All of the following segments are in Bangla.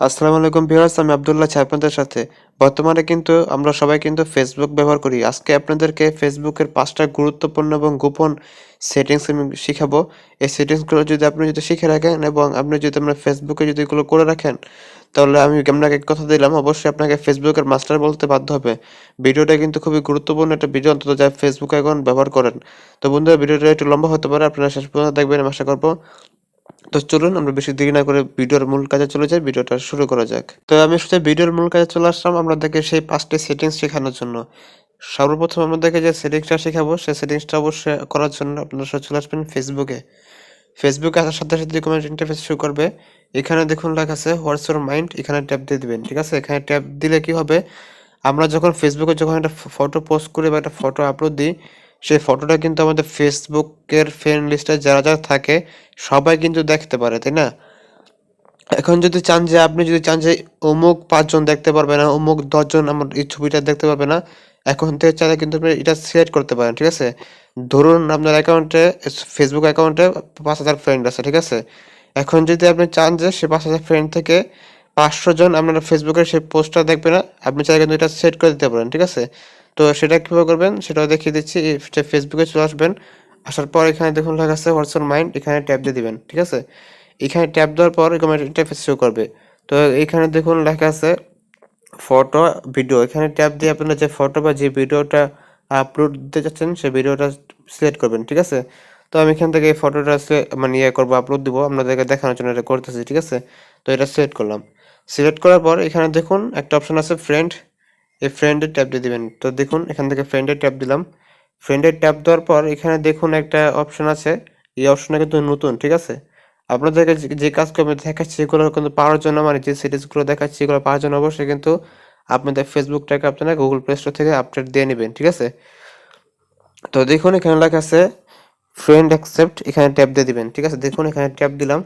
আসসালামু আলাইকুম ভিউয়ার্স, আমি আব্দুল্লাহ আছি আপনাদের সাথে। বর্তমানে কিন্তু আমরা সবাই কিন্তু ফেসবুক ব্যবহার করি। আজকে আপনাদেরকে ফেসবুকের ৫টা গুরুত্বপূর্ণ এবং গোপন সেটিংস আমি শিখাবো। এই সেটিংসগুলো যদি আপনি শিখে রাখেন এবং আপনি যদি আপনার ফেসবুকে যদি এগুলো করে রাখেন, তাহলে আমি আপনাকে কথা দিলাম অবশ্যই আপনাকে ফেসবুকের মাস্টার বলতে বাধ্য হবে। ভিডিওটা কিন্তু খুবই গুরুত্বপূর্ণ একটা ভিডিও, অন্তত যারা ফেসবুক অ্যাকাউন্ট ব্যবহার করেন। তো বন্ধুরা, ভিডিওটা একটু লম্বা হতে পারে, আপনারা শেষ পর্যন্ত দেখবেন আমি আশা করবো। তো চলুন আমরা বেশি দেরি না করে ভিডিওর মূল কাজে চলে যাই, ভিডিওটা শুরু করা যাক। তো আমি সোজা ভিডিওর মূল কাজে চলে আসলাম আপনাদেরকে সেই 5টি সেটিংস শেখানোর জন্য। সর্বপ্রথম আপনাদেরকে যে সেটিংসটা শেখাবো সেই সেটিংসটা অবশ্যই করার জন্য আপনারা চলে আসবেন ফেসবুকে। ফেসবুকে আসার সাথে সাথে কমেন্ট ইন্টারফেস শুরু করবে। এখানে দেখুন লেখা আছে হোয়াটস ইউর মাইন্ড, এখানে ট্যাপ দিয়ে দিবেন। ঠিক আছে, এখানে ট্যাপ দিলে কি হবে, আমরা যখন ফেসবুকে যখন একটা ফটো পোস্ট করি বা একটা ফটো আপলোড দিই, সেই ফটোটা কিন্তু আমাদের ফেসবুকের ফ্রেন্ড লিস্টে যারা যারা থাকে সবাই কিন্তু দেখতে পারে, তাই না? এখন যদি চান যে আপনি যদি চান যে অমুক 5 জন দেখতে পারবে না, অমুক 10 জন আমার এই ছবিটা দেখতে পারবে না, এখন থেকে চাইলে কিন্তু আপনি এটা সিলেক্ট করতে পারেন। ঠিক আছে, ধরুন আপনার অ্যাকাউন্টে, ফেসবুক অ্যাকাউন্টে 5,000 ফ্রেন্ড আছে। ঠিক আছে, এখন যদি আপনি চান যে সে 5,000 ফ্রেন্ড থেকে 500 জন আপনার ফেসবুকের সেই পোস্টটা দেখবে না, আপনি চাইলে কিন্তু এটা সেট করে দিতে পারেন। ঠিক আছে, তো সেটা কীভাবে করবেন সেটাও দেখিয়ে দিচ্ছি। ফেসবুকে চলে আসবেন, আসার পর এখানে দেখুন লেখা আছে হোয়াটস ইউর মাইন্ড, এখানে ট্যাপ দিয়ে দিবেন। ঠিক আছে, এখানে ট্যাপ দেওয়ার পর এরকম একটা ইন্টারফেস শো করবে। তো এখানে দেখুন লেখা আছে ফটো, ভিডিও। এখানে ট্যাপ দিয়ে আপনারা যে ফটো বা যে ভিডিওটা আপলোড দিতে চাচ্ছেন সেই ভিডিওটা সিলেক্ট করবেন। ঠিক আছে, তো আমি এখান থেকে এই ফটোটা মানে করবো, আপলোড দিব, আপনাদেরকে দেখানোর জন্য এটা করতেছি। ঠিক আছে, তো এটা সিলেক্ট করলাম। সিলেক্ট করার পর এখানে দেখুন একটা অপশন আছে ফ্রেন্ড, এই ফ্রেন্ডের ট্যাপ দিয়ে দিবেন। তো দেখুন এখান থেকে ফ্রেন্ডের ট্যাপ দিলাম। ফ্রেন্ডের ট্যাপ দেওয়ার পর এখানে দেখুন একটা অপশন আছে, এই অপশনটা কিন্তু নতুন। ঠিক আছে, আপনাদেরকে যে কাজগুলো আমি দেখাচ্ছি সেগুলো কিন্তু পাওয়ার জন্য, মানে যে সিরিজগুলো দেখাচ্ছি এগুলো পাওয়ার জন্য অবশ্যই কিন্তু আপনাদের ফেসবুকটাকে আপনারা গুগল প্লে স্টোর থেকে আপডেট দিয়ে নেবেন। ঠিক আছে, তো দেখুন এখানে লেখা আছে ফ্রেন্ড অ্যাকসেপ্ট, এখানে ট্যাপ দিয়ে দিবেন। ঠিক আছে, দেখুন এখানে ট্যাপ দিলাম।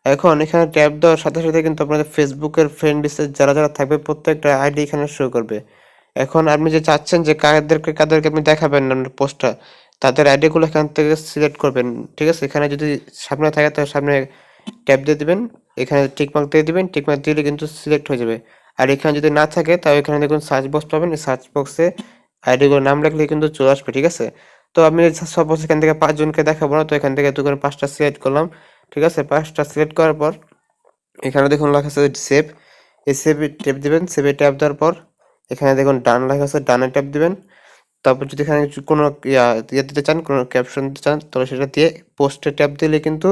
এখন এখানে ট্যাপ দেওয়ার সাথে সাথে কিন্তু আপনাদের ফেসবুকের ফ্রেন্ড লিস্টে যারা যারা থাকবে প্রত্যেকটা আইডি এখানে শো করবে। এখন আপনি যে চাচ্ছেন যে কাদেরকে আপনি দেখাবেন আপনার পোস্টটা, তাদের আইডিগুলো এখান থেকে সিলেক্ট করবেন। ঠিক আছে, এখানে যদি সামনে থাকে তাহলে সামনে ট্যাপ দিয়ে দিবেন, এখানে টিকমার্ক দিয়ে দিবেন, টিকমার্ক দিলে কিন্তু সিলেক্ট হয়ে যাবে। আর এখানে যদি না থাকে তাহলে এখানে দেখুন সার্চ বক্স পাবেন, এই সার্চ বক্সে আইডিগুলোর নাম লিখলে কিন্তু চলে আসবে। ঠিক আছে, তো আমি সাপোজ এখান থেকে 5 জনকে দেখাবো না, তো এখান থেকে দোকানে 5টা সিলেক্ট করলাম। ঠিক আছে, 5টা সিলেক্ট করার পর এখানে দেখুন লেখা আছে সেভ, এই সেভে ট্যাপ দিবেন। সেভে ট্যাপ দেওয়ার পর এখানে দেখুন ডান লেখা আছে, ডানে ট্যাপ দিবেন। তারপর যদি এখানে কোনো ইয়ে দিতে চান, কোনো ক্যাপশন দিতে চান, তাহলে সেটা দিয়ে পোস্টে ট্যাপ দিলে কিন্তু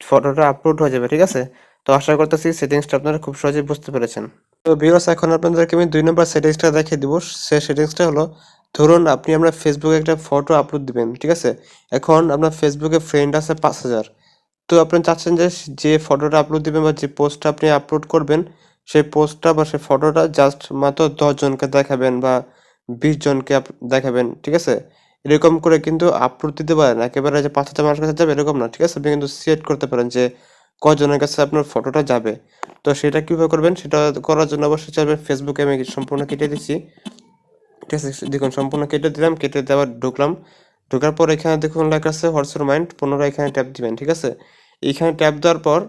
ফটোটা আপলোড হয়ে যাবে। ঠিক আছে, তো আশা করতেছি সেটিংসটা আপনারা খুব সহজেই বুঝতে পেরেছেন। তো ভিউয়ার্স, এখন আপনাদেরকে আমি 2 নম্বর সেটিংসটা দেখিয়ে দিব। সেই সেটিংসটা হলো, ধরুন আপনি আপনার ফেসবুকে একটা ফটো আপলোড দিবেন। ঠিক আছে, এখন আপনার ফেসবুকে ফ্রেন্ড আছে 5,000। তো আপনি চাচ্ছেন যে যে ফটোটা আপলোড দিবেন বা যে পোস্টটা আপনি আপলোড করবেন, সেই পোস্টটা বা সেই ফটোটা জাস্ট মাত্র 10 জনকে দেখাবেন বা 20 জনকে দেখাবেন। ঠিক আছে, এরকম করে কিন্তু আপলোড দিতে পারেন, একেবারে যে 5,000 মানুষের কাছে যাবে এরকম না। ঠিক আছে, আপনি কিন্তু সিলেক্ট করতে পারেন যে কজনের কাছে আপনার ফটোটা যাবে। তো সেটা কিভাবে করবেন, সেটা করার জন্য অবশ্যই চাইবেন ফেসবুকে আমি সম্পূর্ণ কেটে দিচ্ছি। ঠিক আছে, দেখুন সম্পূর্ণ কেটে দিলাম, কেটে দেওয়ার ঢুকলাম। ঢোকার পর এখানে দেখুন লেখা আছে হোয়াটস ইউর মাইন্ড, পুনরায় এখানে ট্যাপ দিবেন। ঠিক আছে, এখানে ট্যাপ দেওয়ার পর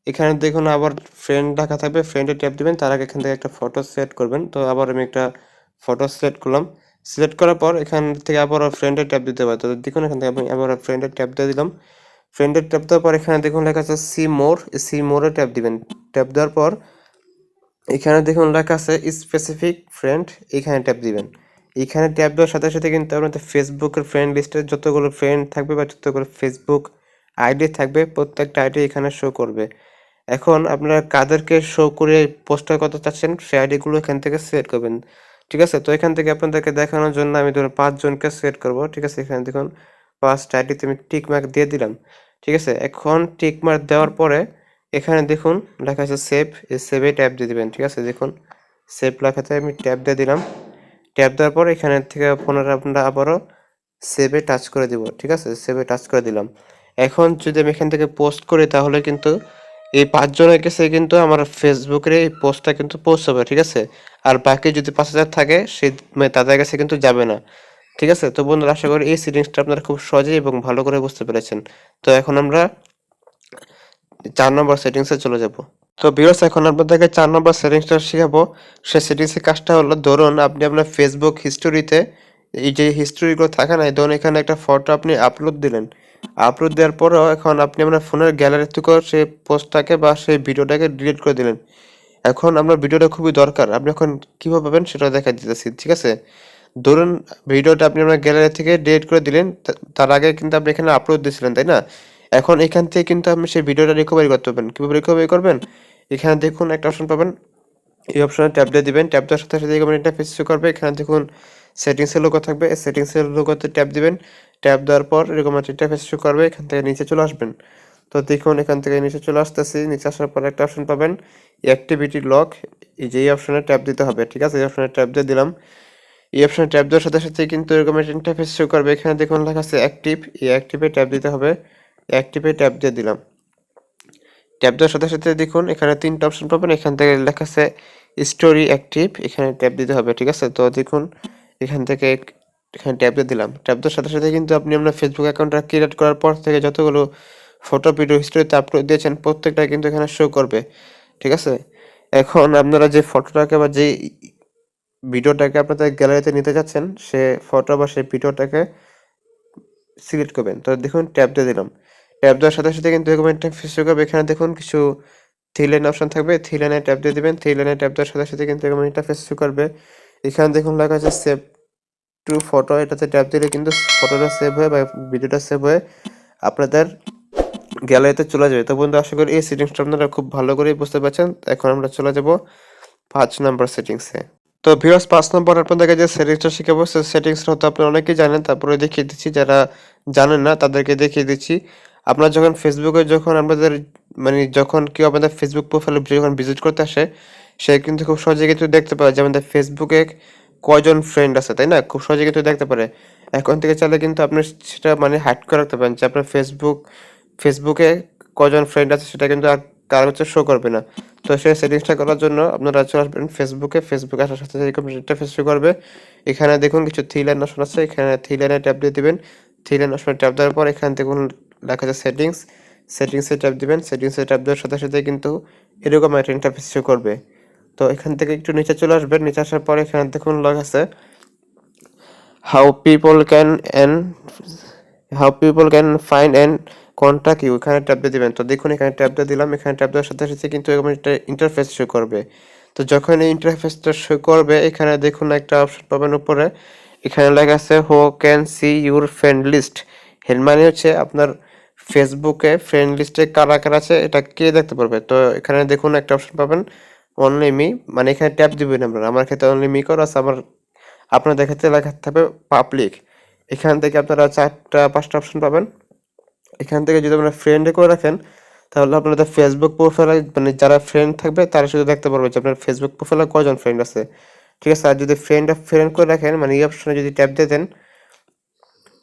এখানে দেখুন আবার ফ্রেন্ড লেখা থাকবে, ফ্রেন্ডে ট্যাপ দিবেন। তার আগে এখান থেকে একটা ফটো সিলেক্ট করবেন। তো আবার আমি একটা ফটো সিলেক্ট করলাম। সিলেক্ট করার পর এখান থেকে আবার ফ্রেন্ডে ট্যাপ দিতে পারি। তো দেখুন এখান থেকে আমি আবার ফ্রেন্ডে ট্যাপ দিয়ে দিলাম। ফ্রেন্ডে ট্যাপ দেওয়ার পর এখানে দেখুন লেখা আছে সি মোর, সি মোরে ট্যাপ দিবেন। ট্যাপ দেওয়ার পর এখানে দেখুন লেখা আছে স্পেসিফিক ফ্রেন্ড, এখানে ট্যাপ দিবেন। এখানে ট্যাপ দেওয়ার সাথে সাথে কিন্তু আপনাদের ফেসবুকের ফ্রেন্ড লিস্টে যতগুলো ফ্রেন্ড থাকবে বা যতগুলো ফেসবুক আইডি থাকবে প্রত্যেকটা আইডি এখানে শো করবে। এখন আপনারা কাদেরকে শো করে পোস্টার করতে চাচ্ছেন সেই আইডিগুলো এখান থেকে সিলেক্ট করবেন। ঠিক আছে, তো এখান থেকে আপনাদেরকে দেখানোর জন্য আমি ধরুন 5 জনকে সিলেক্ট করব। ঠিক আছে, এখানে দেখুন 5টা আইডিতে আমি টিক মার্ক দিয়ে দিলাম। ঠিক আছে, এখন টিক মার্ক দেওয়ার পরে এখানে দেখুন লেখা আছে সেভ, এই সেভে ট্যাপ দিয়ে দিবেন। ঠিক আছে, দেখুন সেভ লেখাতে আমি ট্যাপ দিয়ে দিলাম। ট্যাপ দেওয়ার পর এখানে থেকে পুনরায় আপনারা আবারও সেভে টাচ করে দিব। ঠিক আছে, সেভে টাচ করে দিলাম। এখন যদি আমি এখান থেকে পোস্ট করি তাহলে কিন্তু এই 5 জনের কাছে কিন্তু আমার ফেসবুকের এই পোস্টটা কিন্তু পৌঁছাবে। ঠিক আছে, আর বাকি যদি 5,000 থাকে সে তাদের কাছে কিন্তু যাবে না। ঠিক আছে, তো বন্ধুরা আশা করি এই সেটিংসটা আপনারা খুব সহজেই এবং ভালো করে বুঝতে পেরেছেন। তো এখন আমরা 4 নম্বর সেটিংসে চলে যাব। তো ভিউয়ার্স এখন আপনাদেরকে 4 নম্বর সেটিংসটা শিখাবো। সেই সেটিংসের কাজটা হলো ধরুন আপনি আপনার Facebook হিস্টোরিতে এই যে হিস্টোরিগুলো থাকে না? ধরুন এখানে একটা ফটো আপনি আপলোড দিলেন। আপলোড দেওয়ার পরেও এখন আপনি আপনার ফোনের গ্যালারি থেকেও সেই পোস্টটাকে বা সেই ভিডিওটাকে ডিলিট করে দিলেন। এখন আপনার ভিডিওটা খুবই দরকার। আপনি এখন কিভাবে পাবেন সেটা দেখাই দিতেছি। ঠিক আছে? ধরুন ভিডিওটা আপনি আপনার গ্যালারি থেকে ডিলিট করে দিলেন। তার আগে কিন্তু আপনি এখানে আপলোড দিয়েছিলেন, তাই না? এখন এখান থেকে কিন্তু আপনি সেই ভিডিওটা রিকভারি করতে পারবেন। কিভাবে রিকভারি করবেন? এখানে দেখুন একটা অপশন পাবেন। এই অপশনে ট্যাপ দিয়ে দিবেন। ট্যাপ দেওয়ার সাথে সাথে এরকম ইন্টারফেস শো করবে। এখানে দেখুন সেটিংসের লোগো থাকবে। এই সেটিংসের লোগোতে ট্যাপ দিবেন। ট্যাপ দেওয়ার পর এরকম একটা ইন্টারফেস শো করবে। এখান থেকে নিচে চলে আসবেন। তো দেখুন এখান থেকে নিচে চলে আসতেছি। নিচে আসার পর একটা অপশন পাবেন অ্যাক্টিভিটি লক। এই যে এই অপশনে ট্যাপ দিতে হবে। ঠিক আছে? এই অপশনে ট্যাপ দিয়ে দিলাম। এই অপশনে ট্যাপ দেওয়ার সাথে সাথে কিন্তু এরকম একটা ইন্টারফেস শো করবে। এখানে দেখুন লেখা আছে অ্যাক্টিভ। এই অ্যাক্টিভে ট্যাপ দিতে হবে। অ্যাক্টিভে ট্যাপ দিয়ে দিলাম। ট্যাপ দেওয়ার সাথে সাথে দেখুন এখানে 3টা অপশন পাবেন। এখান থেকে লেখা আছে স্টোরি অ্যাক্টিভ। এখানে ট্যাপ দিতে হবে। ঠিক আছে? তো দেখুন এখান থেকে এখানে ট্যাপ দিয়ে দিলাম। ট্যাপ দেওয়ার সাথে সাথে কিন্তু আপনি আপনার ফেসবুক অ্যাকাউন্টটা ক্রিয়েট করার পর থেকে যতগুলো ফটো ভিডিও হিস্ট্রিতে আপলোড দিয়েছেন প্রত্যেকটা কিন্তু এখানে শো করবে। ঠিক আছে? এখন আপনারা যে ফটোটাকে বা যে ভিডিওটাকে আপনাদের গ্যালারিতে নিতে যাচ্ছেন সে ফটো বা সেই ভিডিওটাকে সিলেক্ট করবেন। তো দেখুন ট্যাপ দিয়ে দিলাম। ট্যাপ দেওয়ার সাথে সাথে কিন্তু এরকম ইন্টারফেস শো করবে। এখানে দেখুন কিছু থ্রি লাইন অপশন থাকবে। থ্রি লাইনে ট্যাপ দিয়ে দিবেন। থ্রি লাইনে ট্যাপ দেওয়ার সাথে সাথে কিন্তু এরকম ইন্টারফেস শো করবে। এখানে দেখুন লেখা আছে সেভ টু ফটো। এটাতে ট্যাপ দিলে কিন্তু ফটোটা সেভ হয়ে বা ভিডিওটা সেভ হয়ে আপনাদের গ্যালারিতে চলে যাবে। তো বন্ধু আশা করি এই সেটিংসটা আপনারা খুব ভালো করেই বুঝতে পারছেন। এখন আমরা চলে যাব 5 নাম্বার সেটিংসে। তো ভিউয়ার্স 5 নম্বর আপনাদেরকে যে সেটিংসটা শিখাবো সেই সেটিংসটা হয়তো আপনারা অনেকেই জানেন, তারপরে দেখিয়ে দিচ্ছি। যারা জানেন না তাদেরকে দেখিয়ে দিচ্ছি। আপনারা যখন ফেসবুকে যখন আপনাদের মানে যখন কেউ আপনাদের ফেসবুক প্রোফাইলে যখন ভিজিট করতে আসে, সে কিন্তু খুব সহজে কিন্তু দেখতে পারে যে আমাদের ফেসবুকে কয়জন ফ্রেন্ড আছে, তাই না? খুব সহজে কিন্তু দেখতে পারে। এখন থেকে চাইলে কিন্তু আপনি সেটা মানে হাইড করে রাখতে পারেন যে আপনার ফেসবুকে কয়জন ফ্রেন্ড আছে সেটা কিন্তু আর কারো কাছে শো করবে না। তো সেই সেটিংসটা করার জন্য আপনারা চলে আসবেন ফেসবুকে আসার সাথে সাথে এরকম ইন্টারফেস শো করবে। এখানে দেখুন কিছু থ্রি লাইন অপশন আছে। এখানে থ্রি লাইনে ট্যাপ দিয়ে দিবেন। থ্রি লাইন অপশনে ট্যাপ দেওয়ার পর এখানে দেখুন লেখা আছে সেটিংসে ট্যাপ দিবেন। সেটিংসে ট্যাপ দেওয়ার সাথে সাথে কিন্তু এরকম একটা ইন্টারফেস শো করবে। তো এখান থেকে একটু নিচে চলে আসবেন। নিচে আসার পর এখানে দেখুন লেখা আছে how people can and how people can find and contact you. এখানে ট্যাপ দিয়ে দিবেন। তো দেখুন এখানে ট্যাপ দিয়ে দিলাম। এখানে ট্যাপ দেওয়ার সাথে সাথে কিন্তু এরকম একটা ইন্টারফেস শো করবে। তো যখন এই ইন্টারফেসটা শো করবে এখানে দেখুন একটা অপশন পাবেন উপরে। এখানে লেখা আছে who can see your friend list. এর মানে হচ্ছে আপনার ফেসবুকে ফ্রেন্ড লিস্টে কারা কারা আছে এটা কে দেখতে পারবে। তো এখানে দেখুন একটা অপশন পাবেন অনলি মি, মানে এখানে ট্যাপ দিবেন আপনারা। আমার ক্ষেত্রে অনলি মি করা আছে, আপনাদের ক্ষেত্রে লেখা থাকবে পাবলিক। এখান থেকে আপনারা 4টা 5টা অপশন পাবেন। এখান থেকে যদি আপনারা ফ্রেন্ডে করে রাখেন তাহলে আপনাদের ফেসবুক প্রোফাইলে মানে যারা ফ্রেন্ড থাকবে তারা শুধু দেখতে পারবে যে আপনার ফেসবুক প্রোফাইলে কয়জন ফ্রেন্ড আছে। ঠিক আছে? আর যদি ফ্রেন্ড করে রাখেন মানে এই অপশনে যদি ট্যাপ দিয়ে দেন,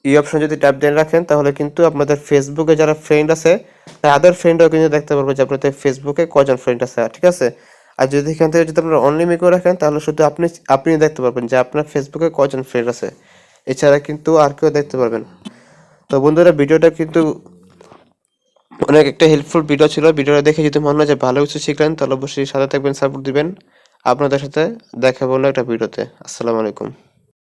এই অপশনে যদি ট্যাপ দিয়ে রাখেন তাহলে কিন্তু আপনাদের ফেসবুকে যারা ফ্রেন্ড আছে তাদের ফ্রেন্ডও কিন্তু দেখতে পারবে যে আপনাদের ফেসবুকে কয়জন ফ্রেন্ড আছে। ঠিক আছে? আর যদি এখান থেকে যদি আপনারা অনলি মি করে রাখেন তাহলে শুধু আপনি দেখতে পারবেন যে আপনার ফেসবুকে কয়জন ফ্রেন্ড আছে। এছাড়া কিন্তু আর কেউ দেখতে পারবেন। তো বন্ধুরা ভিডিওটা কিন্তু অনেক একটা হেল্পফুল ভিডিও ছিল। ভিডিওটা দেখে যদি মনে হয় যে ভালো কিছু শিখলেন তাহলে অবশ্যই সাথে থাকবেন, সাপোর্ট দিবেন। আপনাদের সাথে দেখা হলো একটা ভিডিওতে। আসসালামু আলাইকুম।